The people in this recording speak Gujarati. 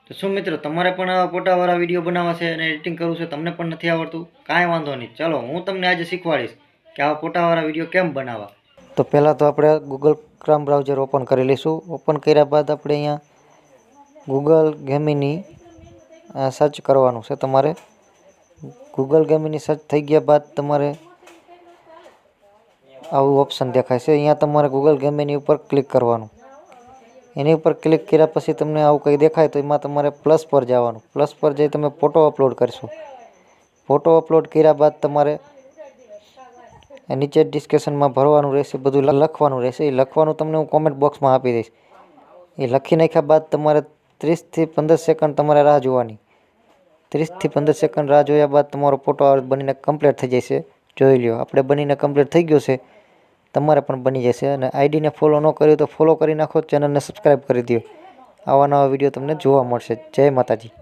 તો શું મિત્રો તમારે પણ આવા ફોટાવાળા વિડીયો બનાવવા છે અને એડિટિંગ કરવું છે, તમને પણ નથી આવડતું? કાંઈ વાંધો નહીં, ચાલો હું તમને આજે શીખવાડીશ કે આવા ફોટાવાળા વિડીયો કેમ બનાવવા. તો પહેલાં તો આપણે ગૂગલ ક્રોમ બ્રાઉઝર ઓપન કરી લઈશું. ઓપન કર્યા બાદ આપણે અહીંયા ગૂગલ ગેમિની સર્ચ કરવાનું છે. તમારે ગૂગલ ગેમિની સર્ચ થઈ ગયા બાદ તમારે આવું ઓપ્શન દેખાય છે. અહીંયા તમારે ગૂગલ ગેમિની ઉપર ક્લિક કરવાનું. એની ઉપર ક્લિક કર્યા પછી તમને આવું કંઈ દેખાય તો એમાં તમારે પ્લસ પર જવાનું. પ્લસ પર જઈ તમે ફોટો અપલોડ કરશો. ફોટો અપલોડ કર્યા બાદ તમારે નીચે ડિસ્ક્રિપ્શનમાં ભરવાનું રહેશે, બધું લખવાનું રહેશે. એ લખવાનું તમને હું કોમેન્ટ બોક્સમાં આપી દઈશ. એ લખી નાખ્યા બાદ તમારે 30 થી 15 સેકન્ડ તમારે રાહ જોવાની. 30 થી 15 સેકન્ડ રાહ જોયા બાદ તમારો ફોટો બનીને કમ્પ્લીટ થઈ જશે. જોઈ લ્યો, આપણે બનીને કમ્પ્લીટ થઈ ગયો છે. તમારે પણ બની જશે. અને આઈડીને ફોલો ન કર્યું તો ફોલો કરી નાખો, ચેનલને સબસ્ક્રાઈબ કરી દો. આવા નવા વિડીયો તમને જોવા મળશે. જય માતાજી.